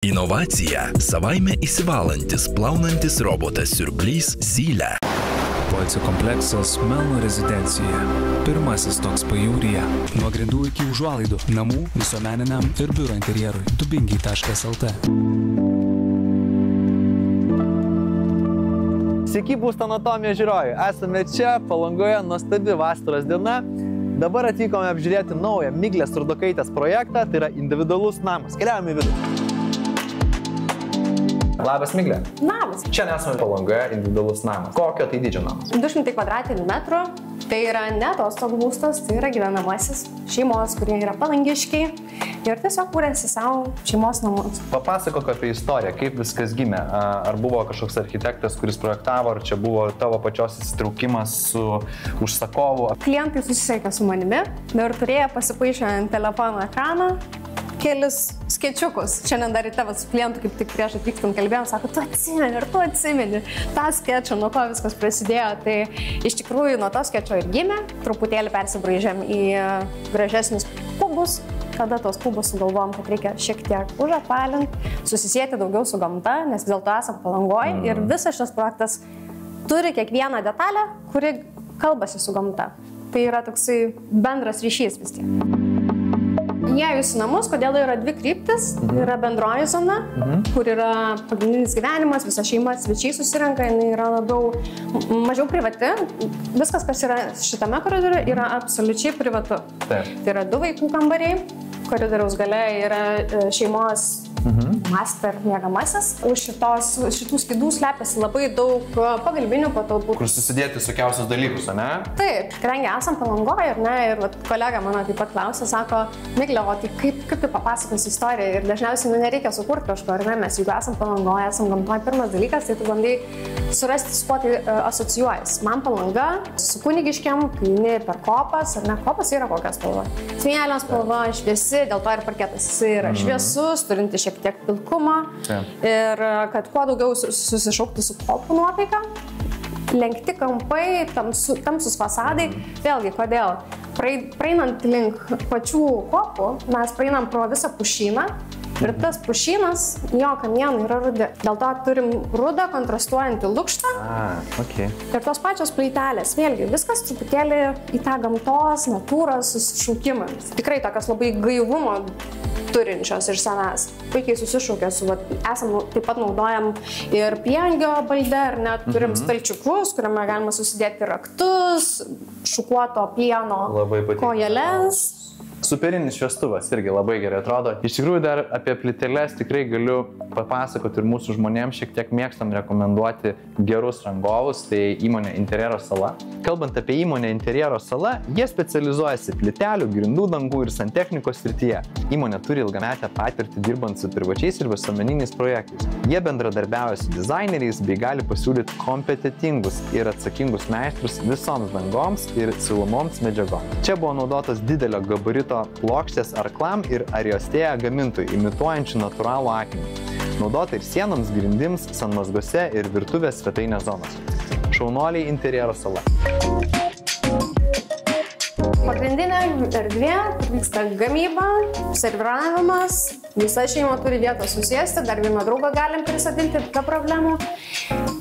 Inovacija – savaime įsivalantis, plaunantis robotas siurblys Zylė. Poilsio kompleksas Melno rezidencija. Pirmasis toks pajūryje. Nuo grindų iki užuolaidų. Namų, visuomeniniam ir biuro interjerui. Dubingiai.lt. Sveiki, būsto anatomijos žiūrovai. Esame čia, Palangoje, nuostabi vasaros diena. Dabar atvykome apžiūrėti naują Miglės Rudokaitės projektą, tai yra individualus namas. Keliaujame į vidų. Labas, Miglė. Labas. Čia nesame Palangoje, individualus namas. Kokio tai dydžio namas? 200 kvadratinių metrų. Tai yra ne atostogų būstas, tai yra gyvenamasis šeimos, kurie yra palangiškiai ir tiesiog kūrėsi savo šeimos namus. Papasakok apie istoriją, kaip viskas gimė. Ar buvo kažkoks architektas, kuris projektavo, ar čia buvo tavo pačios įsitraukimas su užsakovu? Klientai susisiekė su manimi ir turėjo pasipaišę ant telefono ekraną kelis skečiukus. Šiandien dar ryte su klientu, kaip tik prieš atvykstant kalbėjom, sako, tu atsimeni tą skečą, nuo ko viskas prasidėjo. Tai iš tikrųjų nuo to skečio ir gimė, truputėlį persibraižėm į gražesnius kubus, kada tos kubus sugalvojom, kad reikia šiek tiek užapalinti, susisieti daugiau su gamta, nes vis dėlto esam Palangoj ir visas šis projektas turi kiekvieną detalę, kuri kalbasi su gamta. Tai yra toksai bendras ryšys vis tiek. Įėjus į namus, kodėl yra dvi kryptis, yra bendroji zona, kur yra pagrindinis gyvenimas, visa šeima, svečiai susirenka, jinai yra mažiau privati. Viskas, kas yra šitame koridoriuje, yra absoliučiai privatu. Tai yra 2 vaikų kambariai, koridoriaus gale yra šeimos master miegamasis. Už šitų skydų slepiasi labai daug pagalbinių patalpų. Kur susidėti visokiausius dalykus, ne? Taip, kadangi esam Palangoje, ar ne, ir kolega mano taip pat klausė, sako, Miglė, o tai kaip tu papasakos istoriją? Ir dažniausiai nereikia sukurti kažko, ar ne, mes jeigu esam Palangoje, esam gamtoje, pirmas dalykas, tai tu bandai surasti, su kuo tai asocijuojas. Man Palanga, su Kunigiškiam, kai eini per kopas, ar ne, kopas yra kokia spalva. Smėlio spalva, šviesi, dėl to ir parketas jis yra šviesus, turinti šiek tiek pilkumą ir kad kuo daugiau susišaukti su kopų nuotaika. Lenkti kampai, tamsus fasadai. Vėlgi, kodėl? Praeinant link pačių kopų, mes praeinam pro visą pušyną ir tas pušynas, jo kamienai yra rudi. Dėl to turim rudą kontrastuojantį lukštą ir tos pačios plaitelės. Vėlgi, viskas truputėlį į tą gamtos, natūros susišaukimą. Tikrai tokios labai gaivumo turinčios iš savęs. Puikiai susišaukia su, esam taip pat naudojam ir prieangio balde, ar net turim stalčiukus, kuriame galima susidėti raktus, šukuoto pieno kojeles. Superinis šviestuvas irgi labai gerai atrodo. Iš tikrųjų dar apie plyteles tikrai galiu papasakoti ir mūsų žmonėms šiek tiek mėgstam rekomenduoti gerus rangovus, tai įmonė Interjero sala. Kalbant apie įmonę Interjero sala, jie specializuojasi plytelių, grindų dangų ir santechnikos srityje. Įmonė turi ilgametę patirtį dirbant su privačiais ir visuomeniniais projektais. Jie bendradarbiauja su dizaineriais bei gali pasiūlyti kompetentingus ir atsakingus meistrus visoms dangoms ir siūlomoms medžiagoms. Čia buvo naudotas didelio gabarito plokštės arklam ir ariostėja gamintojų, imituojančių natūralų akmenį. Naudota ir sienoms, grindims, sanmazgose ir virtuvės svetainės zonos. Šaunuoliai Interjero sala. Pagrindinė erdvė, vyksta gamyba, serviravimas, visa šeima turi vietą susėsti, dar vieną draugą galim prisadinti be problemų.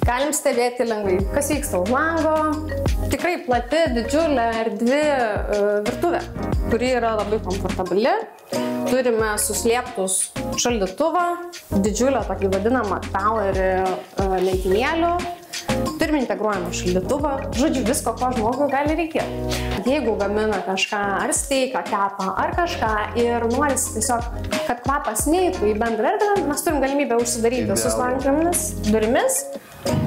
Galim stebėti lengvai, kas vyksta už lango. Tikrai plati, didžiulė erdvi virtuvė, kuri yra labai komfortabili. Turime suslėptus šaldytuvą, didžiulę tokį vadinamą tauerį lentynėlių. Turime integruojamą šaldytuvą, žodžiu, visko, ko žmogui gali reikėti. Jeigu gamina kažką, ar steiką kepa, ar kažką ir norisi tiesiog, kad kvapas neįtų į bendrą erdvę, mes turim galimybę užsidaryti su slankiomis durimis,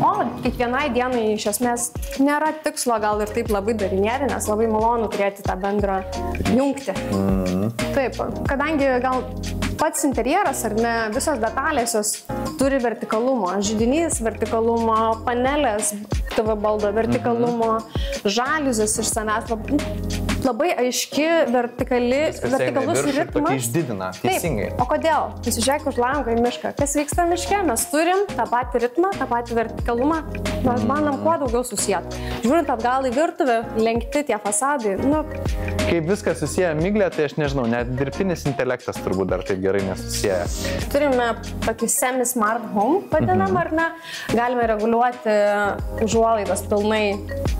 o kiekvienai dienai iš esmės nėra tikslo gal ir taip labai darinėti, nes labai malonu turėti tą bendrą jungtį. Taip, kadangi gal pats interjeras, ar ne, visos detalės jos turi vertikalumo, židinys vertikalumo, panelės TV baldo vertikalumo, žaliuzės iš savęs, labai aiški, vertikalus ritmas. Išdidina, teisingai. Taip, o kodėl? Pasižiūrėk už langą į mišką. Kas vyksta miške? Mes turim tą patį ritmą, tą patį vertikalumą, mes bandom kuo daugiau susijęti. Žiūrint atgal į virtuvę, lenkti tie fasadai, Kaip viskas susiję Miglė, tai aš nežinau, net dirbtinis intelektas turbūt dar taip gerai nesusiję. Turime tokį semi-smart home, vadinam, ar ne? Galime reguliuoti užuolaidas pilnai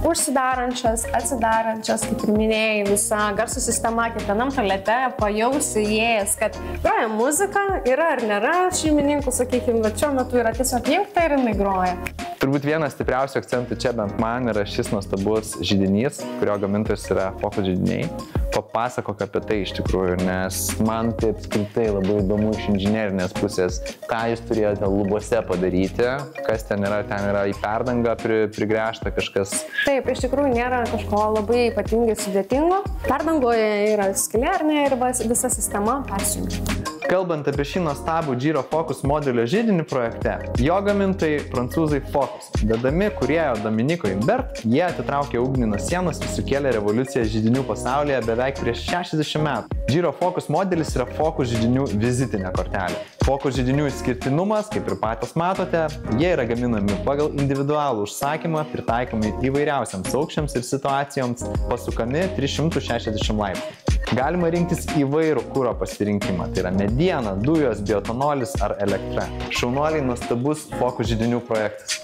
užsidarančias, atsidarančias, kaip ir minėjai, visa garso sistema, kiekvienam tualete pajausi įėjęs, kad groja muzika, yra ar nėra šeimininkų, sakykime, bet šiuo metu yra tiesiog jungta ir jinai groja. Turbūt vienas stipriausių akcentų čia bent man yra šis nuostabus židinys, kurio gamintojas yra Focus židiniai. Papasakok apie tai iš tikrųjų, nes man taip apskritai labai įdomu iš inžinerinės pusės, ką jūs turėjote lubose padaryti, kas ten yra į perdangą prigręžta kažkas. Taip, iš tikrųjų nėra kažko labai ypatingai sudėtingo. Perdangoje yra skylė ar ne ir visa sistema persijungia. Kalbant apie šį nuostabų Giro Focus modelio židinį projekte, jo gamintojai prancūzai Focus. Dedami kūrėjo Dominiko Imbert, jie atitraukė ugnį nuo sienos ir sukėlė revoliuciją židinių pasaulyje beveik prieš 60 metų. Giro Focus modelis yra Focus židinių vizitinė kortelė. Focus židinių išskirtinumas, kaip ir patys matote, jie yra gaminami pagal individualų užsakymą, pritaikomi įvairiausiams aukščiams ir situacijoms, pasukami 360 laipsnių. Galima rinktis įvairų kuro pasirinkimą, tai yra mediena, dujos, bioetanolis ar elektra. Šaunuoliai nuostabus Focus židinių projektas.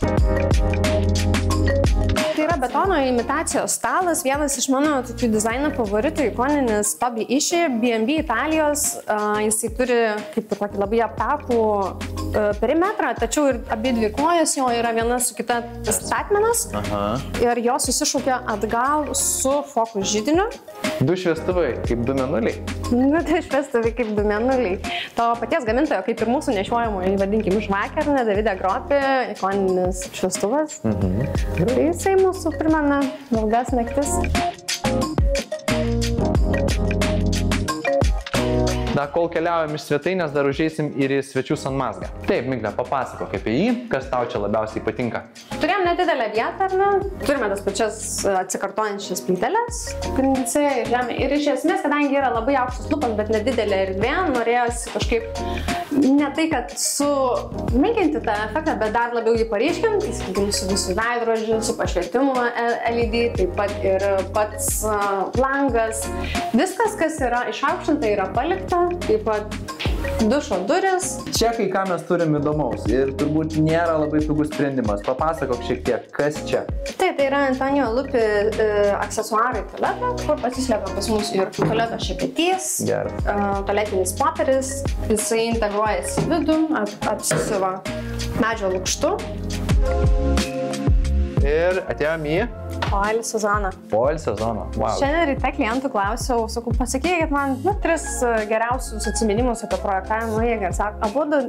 Tai yra betono imitacijos stalas, vienas iš mano tokių dizaino favoritų, ikoninis Toby Ishi, B&B Italijos. Jisai turi kaip ir tokį labai aptakų perimetrą, tačiau ir abi dvi kojos jo yra viena su kita statmenas. Ir jos susišaukia atgal su Focus židiniu. Du šviestuvai, kaip du mėnuliai. Nu, tai šviestuvai kaip du mėnuliai. To paties gamintojo, kaip ir mūsų nešiojamo, vadinkim, žvakė, ar ne, Davide Gropi, ikoninis šviestuvas. Tai jisai mūsų primena ilgas naktis. Na, kol keliaujam iš svetainės, dar užeisim ir į svečių sanmazgą. Taip, Miglė, papasakok apie jį, kas tau čia labiausiai patinka. Turėjom nedidelę vietą, ar ne? Turime tas pačias atsikartojančias plyteles, grindinėse ir žemė. Ir iš esmės, kadangi yra labai aukštas lupas, bet nedidelė erdvė, norėjosi kažkaip ne tai, kad sumenkinti tą efektą, bet dar labiau jį paryškinti, sakykime, su visų veidrodžiu, su pašvietimu LED, taip pat ir pats langas. Viskas, kas yra išaukštinta, yra palikta, taip pat dušo duris. Čia kai ką mes turim įdomaus ir turbūt nėra labai pigus sprendimas. Papasakok šiek tiek, kas čia? Tai yra Antonijo Lupi aksesuarai tualeto, kur pasislėpia pas mus ir tualeto šepetys, tualetinis popierius, jisai integruojasi į vidų, apsisiuva medžio lukštu. Ir atėjom į poilsio zoną. Poilsio zoną, wow. Šiandien ryte klientų klausiau, sakau, pasakykit man 3 geriausius atsiminimus apie projektavimą. Jie sako, abudu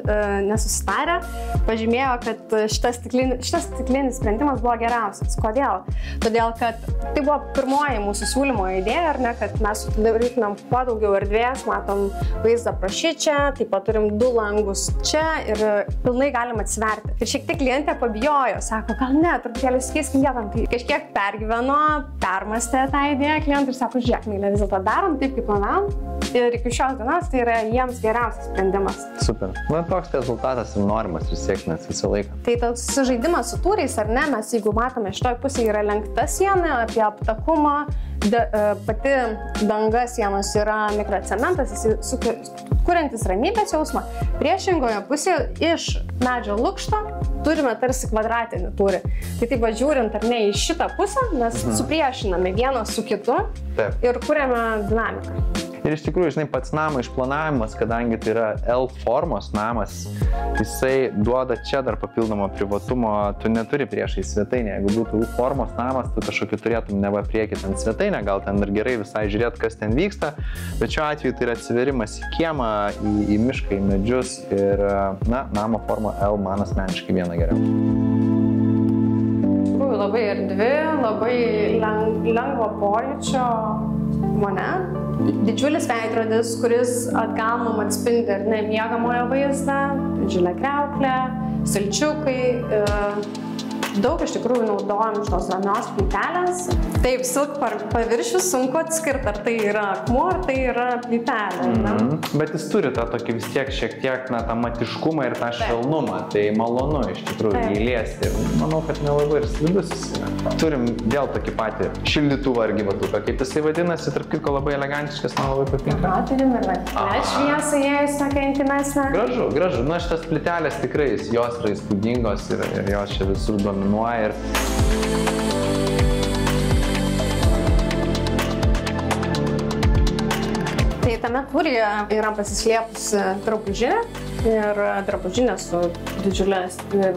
nesusitarė, pažymėjo, kad šitas stiklinis sprendimas buvo geriausias. Kodėl? Todėl, kad tai buvo pirmoji mūsų siūlymo idėja, ar ne, kad mes darytumėm kuo daugiau erdvės, matom vaizdą pro šičia, taip pat turim 2 langus čia ir pilnai galim atsiverti. Ir šiek tiek klientė pabijojo, sako, gal ne, truputėlį keiskim vietom. Tai kažkiek pergyveno, permastė tą idėją klientų ir sako, žiūrėk, Miglė, vis dėlto darom taip, kaip planavom. Ir iki šios dienos tai yra jiems geriausias sprendimas. Super. Na, toks rezultatas ir norimas ir sėkmės visą laiką. Tai toks žaidimas su tūriais, ar ne, mes jeigu matome, šitoj pusėje yra lenkta siena, apie aptakumą, pati danga sienos yra mikrocementas, jis kuriantis ramybės jausmą. Priešingoje pusėje iš medžio lukšto turime tarsi kvadratinį tūrį. Tai taip žiūrint ar ne į šitą pusę, mes supriešiname vieną su kitu ir kuriame dinamiką. Ir iš tikrųjų, žinai, pats namo išplanavimas, kadangi tai yra L formos namas, jisai duoda čia dar papildomą privatumo, tu neturi priešai svetainę. Jeigu būtų U formos namas, tu kažkokį turėtum neva priekį ten svetainę, gal ten dar gerai visai žiūrėti, kas ten vyksta, bet šiuo atveju tai yra atsiverimas į kiemą, į mišką, į medžius ir, na, namo forma L man asmeniškai viena geriausia. Labai erdvi, labai lengvo pojūčio vonia. Didžiulis veidrodis, kuris atgal mum atspindi ar ne miegamojo vaizdą, didžiulė kriauklė, stalčiukai, daug iš tikrųjų naudojam šitos ramios plytelės. Taip, silk paviršius sunku atskirti, ar tai yra akmuo, ar tai yra plytelė. Bet jis turi tą tokį vis tiek šiek tiek tą matiškumą ir tą švelnumą. Tai malonu iš tikrųjų įliesti. Manau, kad nelabai ir slidus jis yra. Turim vėl tokį patį šildytuvą ar gyvatuką, kaip jisai vadinasi, tarp kitko labai elegantiškas, man labai patinka. Turim ir šviesą, jei jūs tokia intimesnė. Gražu, gražu. Na, šitas plytelės tikrai, jos yra įspūdingos ir jos čia visur dominuoja. Tai tame tūryje yra pasislėpusi drabužinė ir drabužinė su didžiulė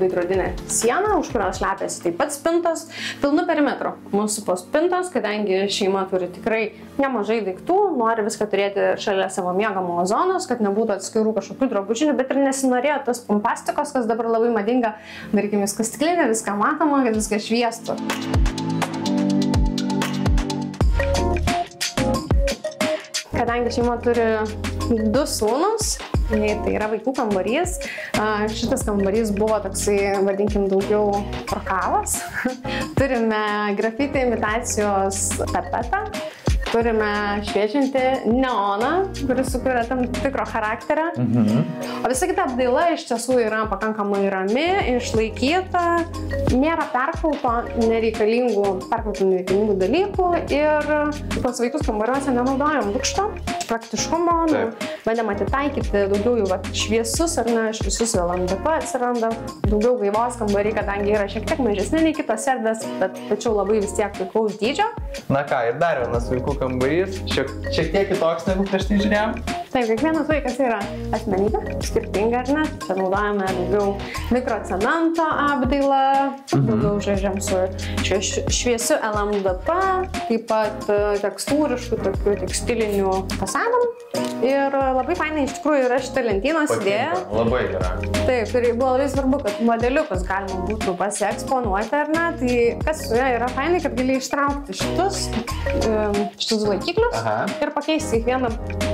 veidrodinė siena, už kurios slepiasi taip pat spintos, pilnu perimetru. Mūsų po spintos, kadangi šeima turi tikrai nemažai daiktų, nori viską turėti šalia savo miegamo zonos, kad nebūtų atskirų kažkokių drabužinių, bet ir nesinorėjo tas pompastikos, kas dabar labai madinga, darykim viską stiklinę, viską matomą, kad viską šviestų. Kadangi šeima turi 2 sūnus, tai yra vaikų kambarys. Šitas kambarys buvo toksai, vadinkim, daugiau porkalas. Turime grafiti imitacijos tapetą. Turime šviečiantį neoną, kuris sukuria tam tikro charakterio. O visa kita apdaila iš tiesų yra pakankamai rami, išlaikyta, nėra perkrauto nereikalingų dalykų ir pas vaikus kambariuose nenaudojam lukšto, praktiškumo, bandėm atitaikyti daugiau jau šviesus ar ne, šviesus LMDP atsiranda, daugiau gaivos kambariai, kadangi yra šiek tiek mažesni nei kitos erdvės, bet tačiau labai vis tiek puikaus dydžio. Na ką, ir dar vienas vaikų kambarys, šiek tiek kitoks negu prieš tai žiūrėjom. Taip, kiekvienas vaikas yra asmenybė, skirtinga ar ne. Čia naudojame daugiau mikrocemento apdailą, daugiau žaidžiam su šviesiu LMDP, taip pat tekstūriškų, tokių tekstilinių fasadų. Ir labai fainai iš tikrųjų yra šitą lentynos idėja. Labai gera. Taip, ir buvo labai svarbu, kad modeliukus galima būtų pasieksponuoti ar ne. Tai kas su ja yra fainai, kad gali ištraukti šitus laikiklius ir pakeisti kiekvieną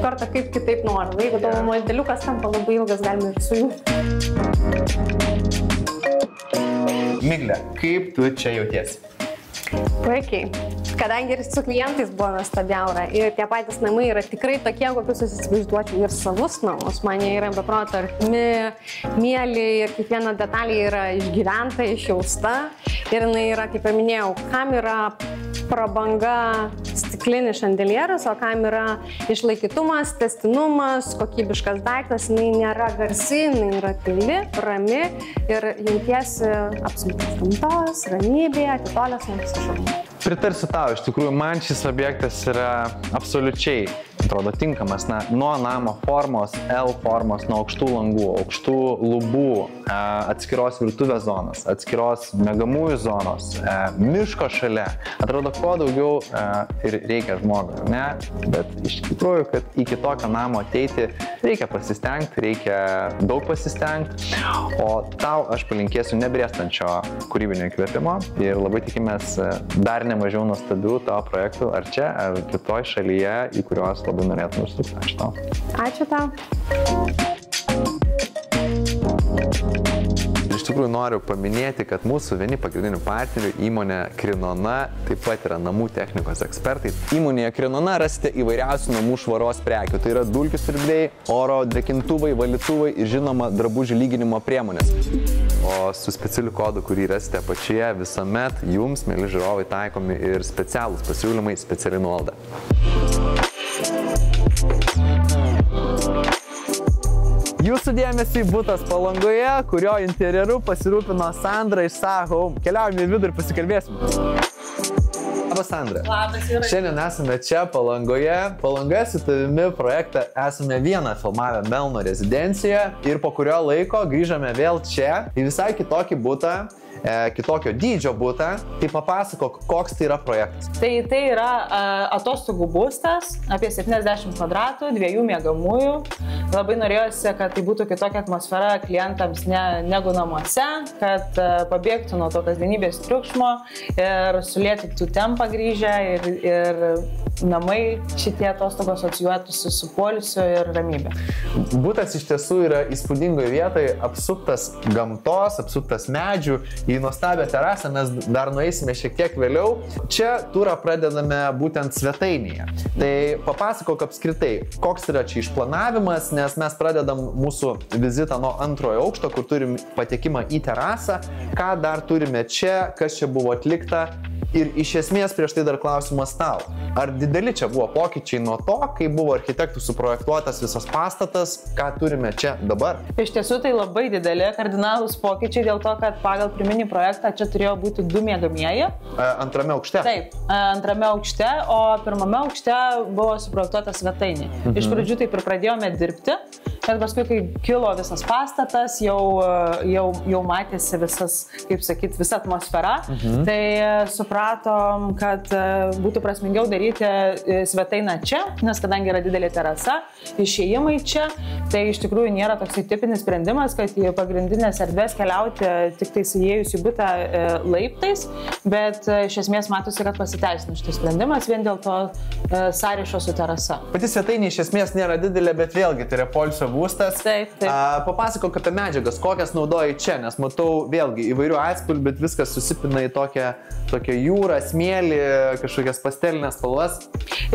kartą kaip kitaip nori. Jeigu tavo modeliukas tampa labai ilgas, galime ir sujungti. Migle, kaip tu čia jautiesi? Puikiai. Kadangi ir su klientais buvo nuostabi aura ir tie patys namai yra tikrai tokie, kokius aš įsivaizduočiau ir savus namus. Man jie yra be proto artimi, mieli ir kiekviena detalė yra išgyventa, išjausta. Ir jinai yra, kaip ir minėjau, kam yra prabanga stiklinis šandelieras, o kam yra išlaikytumas, tęstinumas, kokybiškas daiktas, jinai nėra garsi, jinai yra tyli, rami ir jautiesi apsuptas gamtos, ramybėje, atitolęs nuo visų šalmų. Pritarsiu tau, iš tikrųjų, man šis objektas yra absoliučiai, atrodo, tinkamas. Nuo namo formos, L formos, nuo aukštų langų, aukštų lubų, atskiros virtuvės zonos, atskiros miegamųjų zonos, miško šalia. Atrodo, ko daugiau ir reikia žmogui, ne? Bet iš tikrųjų, kad iki tokio namo ateiti, reikia pasistengti, reikia daug pasistengti. O tau aš palinkėsiu nebrėstančio kūrybinio įkvėpimo ir labai tikimės dar nemažiau nuostabių tavo projektų ar čia, ar kitoj šalyje, į kuriuos labai norėtum užsukti. Ačiū tau. Ačiū tau. Iš tikrųjų noriu paminėti, kad mūsų vieni pagrindinių partnerių įmonė Krinona taip pat yra namų technikos ekspertai. Įmonėje Krinona rasite įvairiausių namų švaros prekių. Tai yra dulkių siurbliai, oro drėkintuvai, valytuvai ir žinoma drabužių lyginimo priemonės. O su specialiu kodu, kurį rasite apačioje, visuomet jums, mieli žiūrovai, taikomi ir specialūs pasiūlymai, speciali nuolaida. Jūsų dėmesį butas Palangoje, kurio interjeru pasirūpino Sandra iš Sahome. Keliaujame į vidų ir pasikalbėsim. Labas, Sandra. Labas, Jūrai. Šiandien esame čia Palangoje. Palangoje su tavimi projektą esame vieną filmavę Melno rezidencijoje ir po kurio laiko grįžame vėl čia į visai kitokį butą, kitokio dydžio butą. Tai papasakok, koks tai yra projektas. Tai yra atostogų būstas, apie 70 kvadratų, 2 miegamųjų. Labai norėjosi, kad tai būtų kitokia atmosfera klientams negu namuose, kad pabėgtų nuo to kasdienybės triukšmo ir sulėtintų tempą grįžę ir namai šitie atostogos asocijuotųsi su poilsiu ir ramybė. Būtas iš tiesų yra įspūdingoje vietoje, apsuptas gamtos, apsuptas medžių, į nuostabią terasą mes dar nueisime šiek tiek vėliau. Čia turą pradedame būtent svetainėje. Tai papasakok apskritai, koks yra čia išplanavimas, nes mes pradedam mūsų vizitą nuo antrojo aukšto, kur turim patekimą į terasą, ką dar turime čia, kas čia buvo atlikta. Ir iš esmės prieš tai dar klausimas tau. Ar dideli čia buvo pokyčiai nuo to, kai buvo architektų suprojektuotas visas pastatas, ką turime čia dabar? Iš tiesų tai labai dideli kardinalūs pokyčiai dėl to, kad pagal pirminį projektą čia turėjo būti 2 miegamieji. Antrame aukšte? Taip, antrame aukšte, o pirmame aukšte buvo suprojektuota svetainė. Iš pradžių taip ir pradėjome dirbti, bet paskui, kai kilo visas pastatas, jau matėsi visas, kaip sakyt, visa atmosfera, tai supratom, kad būtų prasmingiau daryti svetainę čia, nes kadangi yra didelė terasa, išėjimai čia, tai iš tikrųjų nėra toksai tipinis sprendimas, kad į pagrindinės erdvės keliauti tik tai įėjus į butą laiptais, bet iš esmės matosi, kad pasiteisino šitas sprendimas vien dėl to sąryšio su terasa. Pati svetainė iš esmės nėra didelė, bet vėlgi tai yra poilsio būstas. Taip. Papasakok apie medžiagas, kokias naudoji čia, nes matau vėlgi įvairių atspalvių, bet viskas susipina į tokią jūrą, smėlį, kažkokias pastelinės spalvas.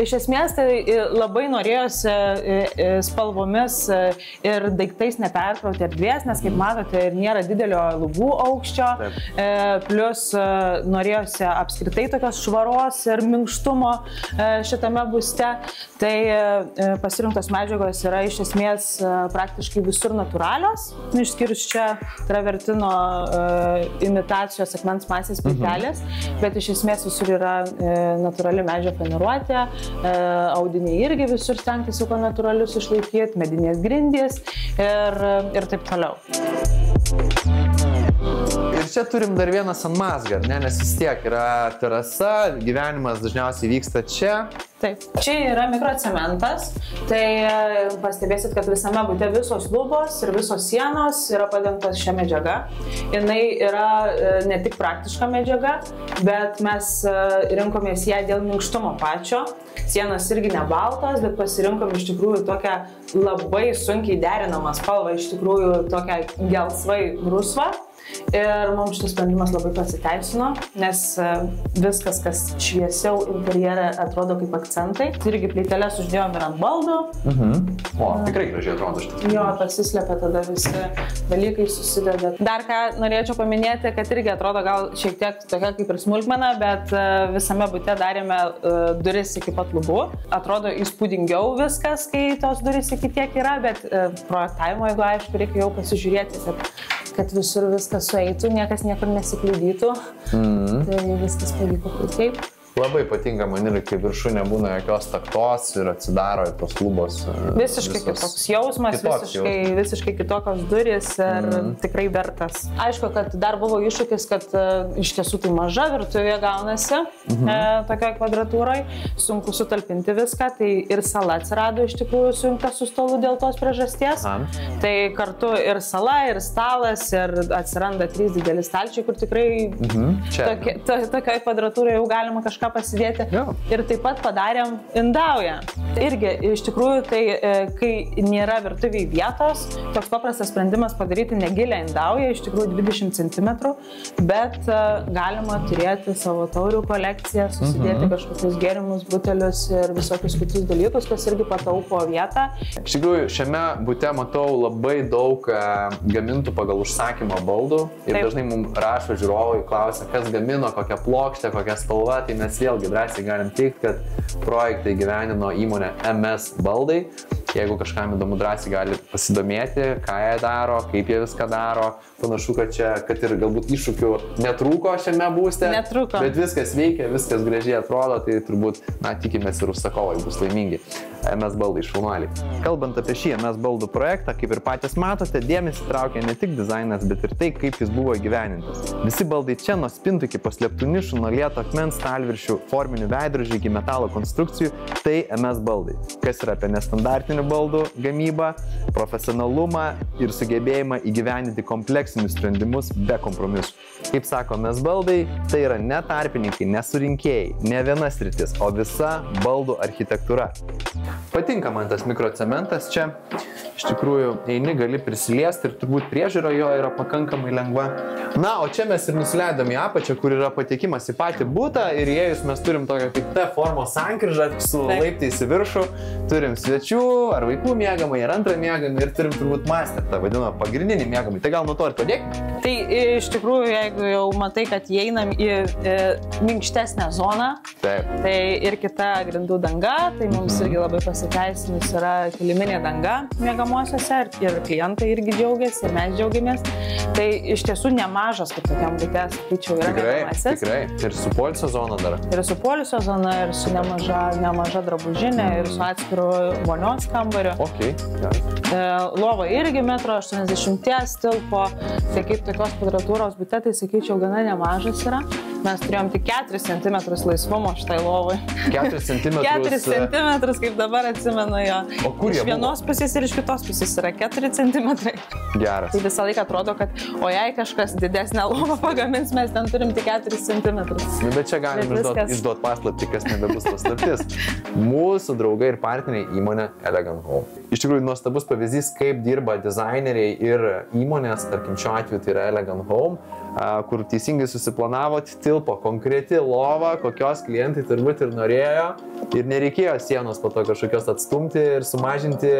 Iš esmės tai labai norėjosi spalvomis ir daiktais neperkrauti erdvės, nes kaip matote ir nėra didelio lubų aukščio, plus norėjosi apskritai tokios švaros ir minkštumo šitame būste. Tai pasirinktos medžiagos yra iš esmės praktiškai visur natūralios, išskyrus čia travertino imitacijos akmens masės plytelės, bet iš esmės visur yra natūrali medžio faniruotė, audiniai irgi visur stengtasi kuo natūralius išlaikyti, medinės grindys ir taip toliau. Ir čia turim dar vieną sanmazgą, nes vis tiek yra terasa, gyvenimas dažniausiai vyksta čia. Taip, čia yra mikrocementas, tai pastebėsit, kad visame bute visos lubos ir visos sienos yra padengtos šią medžiagą. Jinai yra ne tik praktiška medžiaga, bet mes rinkomės ją dėl minkštumo pačio. Sienos irgi ne baltos, bet pasirinkom iš tikrųjų tokią labai sunkiai derinamą spalvą, iš tikrųjų tokią gelsvai rusvą. Ir mums šitas sprendimas labai pasiteisino, nes viskas, kas šviesiau interjere, atrodo kaip akcentai. Irgi plyteles uždėjom ir ant baldų. O, tikrai gražiai atrodo šitas. Jo, pasislepia tada visi dalykai susideda. Dar ką norėčiau paminėti, kad irgi atrodo gal šiek tiek tokia kaip ir smulkmena, bet visame bute darėme duris iki pat lubų. Atrodo įspūdingiau viskas, kai tos duris iki tiek yra, bet projektavimo, jeigu aišku, reikia jau pasižiūrėti, kad visur viskas sueitų, niekas niekur nesikliudytų. Tai viskas pavyko puikiai. Labai patinka man ir kai viršūnė nebūna jokios taktos ir atsidaro tos lubos. Visiškai kitoks jausmas, visiškai kitokios durys ir tikrai vertas. Aišku, kad dar buvo iššūkis, kad iš tiesų tai maža virtuvė gaunasi tokioje kvadratūroje, sunku sutalpinti viską, tai ir sala atsirado iš tikrųjų sujungta su stolu dėl tos priežasties. Tai kartu ir sala, ir stalas, ir atsiranda 3 dideli stalčiai, kur tikrai tokioje kvadratūroje jau galima kažką pasidėti. Ir taip pat padarėm indaują. Irgi, iš tikrųjų, tai kai nėra virtuviai vietos, toks paprastas sprendimas padaryti negilę indaują, iš tikrųjų 20 cm, bet galima turėti savo taurių kolekciją, susidėti kažkokius gėrimus, butelius ir visokius kitus dalykus, kas irgi pataupo vietą. Iš tikrųjų, šiame bute matau labai daug gamintų pagal užsakymą baldų ir dažnai mums rašo žiūrovai, klausia, kas gamino, kokią plokštę, kokią spalvą, tai mes vėlgi drąsiai galim teikti, kad projektą įgyvendino įmonė MS Baldai. Jeigu kažkam įdomu, drąsiai gali pasidomėti, ką jie daro, kaip jie viską daro. Panašu, kad ir galbūt iššūkių netrūko šiame būste, bet viskas veikia, viskas gražiai atrodo, tai turbūt, tikimės ir užsakovai bus laimingi. MS baldai šaunuoliai. Kalbant apie šį MS baldų projektą, kaip ir patys matote, dėmesį traukia ne tik dizainas, bet ir tai, kaip jis buvo įgyvenintas. Visi baldai čia nuo spintų iki paslėptų nišų, nuo lieto akmens, stalviršių, forminių veidrodžių iki metalo konstrukcijų, tai MS baldai. Kas yra apie nestandartinių baldų gamybą, profesionalumą ir sugebėjimą įgyvendinti kompleksinius sprendimus be kompromisų. Kaip sako MS baldai, tai yra ne tarpininkai, ne surinkėjai, ne viena sritis, o visa baldų architektūra. Patinka man tas mikrocementas čia. Iš tikrųjų, eini, gali prisiliesti ir turbūt priežiūra jo yra pakankamai lengva. Na, o čia mes ir nusileidom į apačią, kur yra patekimas į patį butą ir įėjus mes turim tokią kaip T formos sankryžą su laiptais į viršų. Turim svečių ar vaikų miegamą ir antrą miegamą ir turim turbūt master, tą vadinamą pagrindinį miegamą. Tai gal nuo to ir padėkime? Tai iš tikrųjų, jeigu jau matai, kad įeinam į minkštesnę zoną, tai ir kita grindų danga, tai mums irgi labai pasiteisinus yra kiliminė danga miegamosiuose ir klientai irgi džiaugiasi, ir mes džiaugiamės. Tai iš tiesų nemažas, kaip tokiam bute, sakyčiau, yra miegamasis. Tikrai. Ir su poilsio zona dar. Ir su poilsio zona, ir su nemaža drabužinė, ir su atskiru vonios kambariu. Lova irgi 1,80 m tilpo, tai kaip tokios kvadratūros bute, tai sakyčiau, gana nemažas yra. Mes turėjom tik 4 cm laisvumo šitai lovai. 4 cm? 4 cm, kaip dabar atsimenu jo. O kur jie buvo? Iš vienos pusės ir iš kitos pusės yra 4 cm. Geras. Tai visą laiką atrodo, kad o jei kažkas didesnę lovą pagamins, mes ten turim tik 4 cm. Bet čia galim išduot paslaptį, kas nebebus paslaptis. Mūsų draugai ir partneriai įmonė Elegant Home. Iš tikrųjų, nuostabus pavyzdys, kaip dirba dizaineriai ir įmonės, tarkim šiuo atveju tai yra Elegant Home, kur teisingai susiplanavot, tilpo konkreti lova, kokios klientai turbūt ir norėjo ir nereikėjo sienos po to kažkokios atstumti ir sumažinti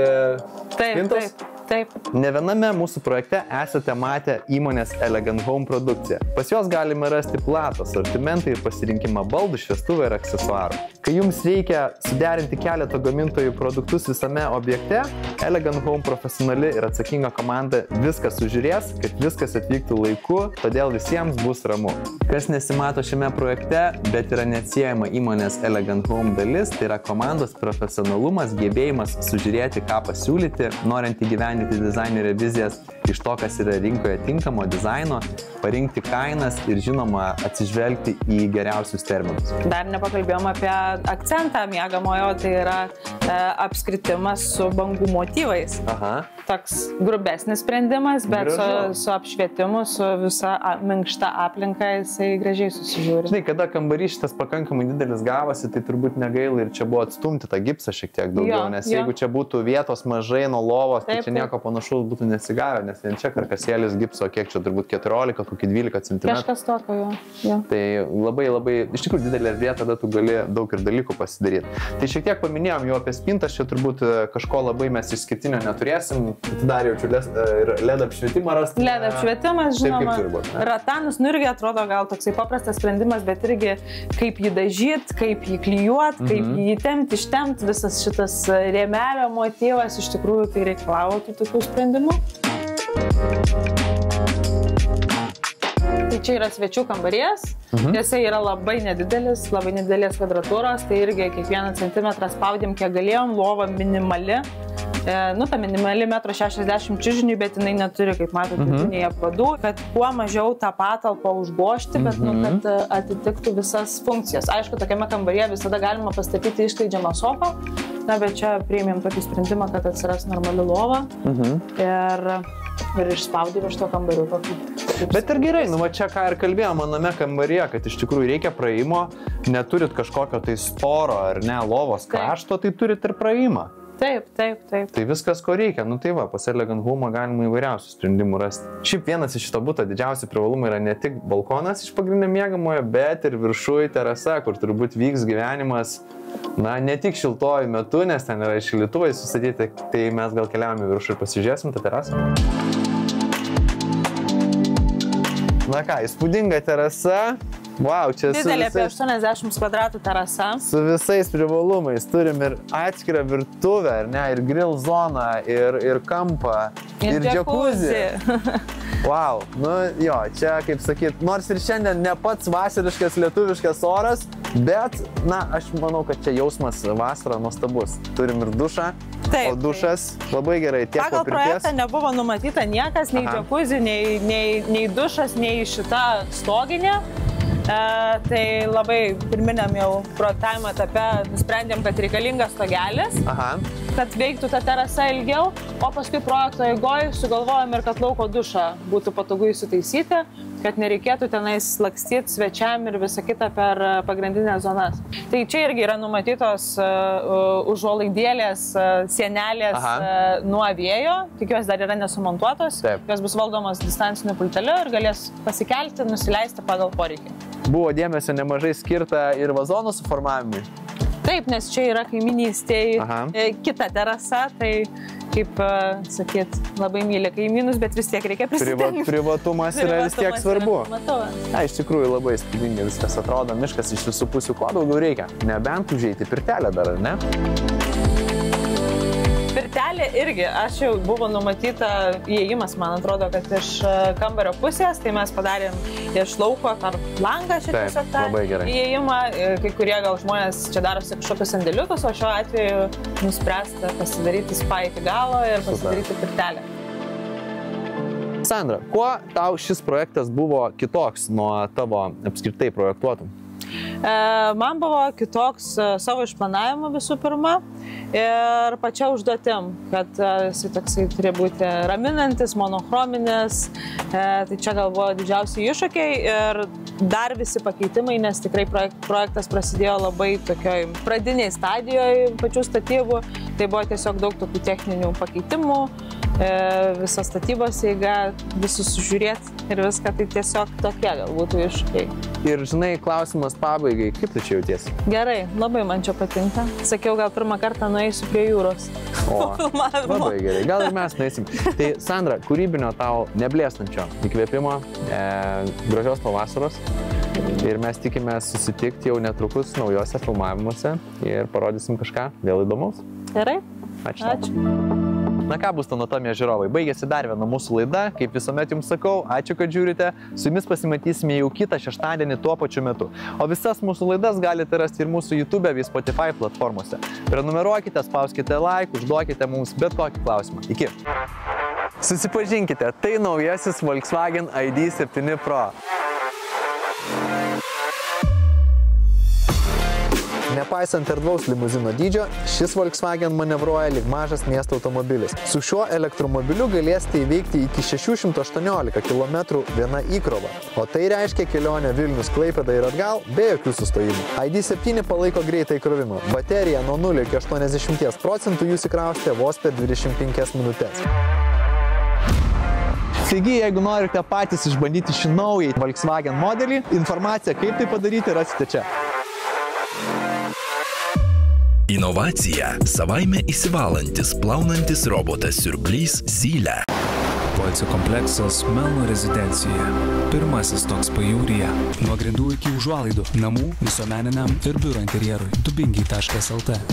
spintos. Taip. Ne viename mūsų projekte esate matę įmonės Elegant Home produkciją. Pas juos galime rasti platų asortimentą ir pasirinkimą baldų, šviestuvų ir aksesuarų. Kai jums reikia suderinti keletą gamintojų produktus visame objekte, Elegant Home profesionali ir atsakinga komanda viską sužiūrės, kad viskas atvyktų laiku, todėl visiems bus ramu. Kas nesimato šiame projekte, bet yra neatsiejama įmonės Elegant Home dalis, tai yra komandos profesionalumas, gebėjimas sužiūrėti, ką pasiūlyti, norint įgyvendinti dizainerio vizijas iš to, kas yra rinkoje tinkamo dizaino, parinkti kainas ir žinoma atsižvelgti į geriausius terminus. Dar nepakalbėjom apie akcentą miegamojo, tai yra apskritimas su bangų motyvais. Toks grubesnis sprendimas, bet su apšvietimu, su visa minkšta aplinka jisai gražiai susižiūri. Žinai, kada kambarys šitas pakankamai didelis gavosi, tai turbūt negaila ir čia buvo atstumti tą gipsą šiek tiek daugiau, nes jeigu čia būtų vietos mažai nuo lovos, tai čia nieko panašaus būtų nesigavę, nes vien čia karkasėlis gipso, kiek čia turbūt 14, kokį 12 cm. Kažkas tokio, jo. Tai labai, iš tikrųjų didelė erdvė, tada tu gali daug ir dalykų pasidaryti. Tai šiek tiek paminėjom jau apie spintas, čia turbūt kažko labai mes išskirtinio neturėsim. Tai dar jaučiu ir LED apšvietimą rasti. LED apšvietimas, žinoma, ratanus, nu irgi atrodo gal toksai paprastas sprendimas, bet irgi kaip jį dažyti, kaip jį klijuoti, kaip jį temti, ištemti, visas šitas rėmelio motyvas iš tikrųjų tai reikalavo tokių sprendimų. Tai čia yra svečių kambarys, jisai yra labai nedidelis, labai nedidelės kvadratūros, tai irgi kiekvieną centimetrą spaudėm, kiek galėjom, lova minimali. Ta minimali 1,60 m čiužiniui, bet jinai neturi, kaip matote, vidinėje padų, kad kuo mažiau tą patalpą užgošti, bet kad atitiktų visas funkcijas. Aišku, tokiame kambaryje visada galima pastatyti išskleidžiamą sofą, bet čia priėmėm tokį sprendimą, kad atsiras normali lova ir išspaudėm iš to kambarių. Bet ir gerai, va čia ką ir kalbėjom maname kambaryje, kad iš tikrųjų reikia praėjimo, neturit kažkokio tai storo ar ne lovos krašto, tai turit ir praėjimą. Taip. Tai viskas, ko reikia. Tai va, pas Elegant Home galima įvairiausių sprendimų rasti. Šiaip vienas iš šito buto didžiausi privalumai yra ne tik balkonas iš pagrindinio miegamojo, bet ir viršuj terasa, kur turbūt vyks gyvenimas, ne tik šiltuoju metu, nes ten yra šildytuvai sustatyti, tai mes gal keliavome viršuj ir pasižiūrėsim tą terasą. Na ką, įspūdinga terasa. Wow, čia didelė apie 80 kvadratų terasa. Su visais privalumais. Turim ir atskirą virtuvę, ir grill zoną, ir kampą, ir džiakuzi. Wow, nu jo, čia kaip sakyt, nors ir šiandien ne pats vasariškas lietuviškas oras, bet, na, aš manau, kad čia jausmas vasara nuostabus. Turim ir dušą, Taip, o dušas labai gerai tiek po pagal pirties. projektą nebuvo numatyta niekas, nei džakuzi, nei dušas, nei šita stoginė. Tai labai pirminiam jau projektavimo etape nusprendėm, kad reikalingas stogelis, kad veiktų ta terasa ilgiau, o paskui projekto eigoje sugalvojom ir kad lauko dušą būtų patogu įsitaisyti, kad nereikėtų tenais lakstyti svečiam ir visą kitą per pagrindinės zonas. Tai čia irgi yra numatytos užuolaidėlės, sienelės nuo vėjo, tikiuosi dar yra nesumontuotos, jos bus valdomos distanciniu pulteliu ir galės pasikelti, nusileisti pagal poreikį. Buvo dėmesio nemažai skirta ir vazonų suformavimui. Taip, nes čia yra kaimynystėje kita terasa, tai kaip sakyt, labai myli kaimynus, bet vis tiek reikia prisidengti. Privatumas yra vis tiek svarbu. Iš tikrųjų labai įspūdingai viskas atrodo, miškas iš visų pusių, kuo daugiau reikia. Nebent užeiti pirtelę dar, ar ne? Pirtelė irgi, aš jau buvo numatyta įėjimas, man atrodo, kad iš kambario pusės, tai mes padarėm iš lauko per langą šitą tiesiog tą įėjimą. Kai kurie gal žmonės čia darosi kažkokius sandėliukus, o šiuo atveju nuspręsta pasidaryti spa iki galo ir pasidaryti pirtelę. Sandra, kuo tau šis projektas buvo kitoks nuo tavo apskritai projektuotų? Man buvo kitoks savo išplanavimu visų pirma ir pačia užduotim, kad jisai toksai turi būti raminantis, monochrominis, tai čia gal buvo didžiausiai iššūkiai ir dar visi pakeitimai, nes tikrai projektas prasidėjo labai tokioj pradiniai stadijoje pačių statybų, tai buvo tiesiog daug tokių techninių pakeitimų, visą statybos eigą, visus sužiūrėti ir viską, tai tiesiog tokie gal būtų iššūkiai. Ir žinai, klausimas pabaigai, kaip tu čia jautiesi? Gerai, labai man čia patinka. Sakiau, gal pirmą kartą nueisiu prie jūros. O, labai gerai, gal ir mes nueisim. Tai Sandra, kūrybinio tau neblėstančio įkvėpimo, gražios pavasaros ir mes tikime susitikti jau netrukus naujose filmavimuose ir parodysim kažką vėl įdomaus. Gerai. Ačiū. Na ką bus anatomija žiūrovai, baigėsi dar viena mūsų laida, kaip visuomet jums sakau, ačiū, kad žiūrite, su jumis pasimatysime jau kitą šeštadienį tuo pačiu metu, o visas mūsų laidas galite rasti ir mūsų YouTube bei Spotify platformose. Prenumeruokite, spauskite like, užduokite mums bet kokį klausimą. Iki! Susipažinkite, tai naujasis Volkswagen ID7 Pro. Nepaisant erdvaus limuzino dydžio, šis Volkswagen manevruoja lyg mažas miesto automobilis. Su šiuo elektromobiliu galėsite įveikti iki 618 km viena įkrova, o tai reiškia kelionę Vilnius-Klaipėda ir atgal be jokių sustojimų. ID7 palaiko greitą įkrovimą. Baterija nuo 0 iki 80% jūs įkrausite vos per 25 minutės. Taigi, jeigu norite patys išbandyti šį naują Volkswagen modelį, informaciją, kaip tai padaryti, rasite čia. Inovacija – savaime įsivalantis, plaunantis robotas siurblys Zylė. Poilsio kompleksas Melno rezidencija. Pirmasis toks pajūryje. Nuo grindų iki užuolaidų. Namų, visuomeniniam ir biuro interjerui. Dubingiai.lt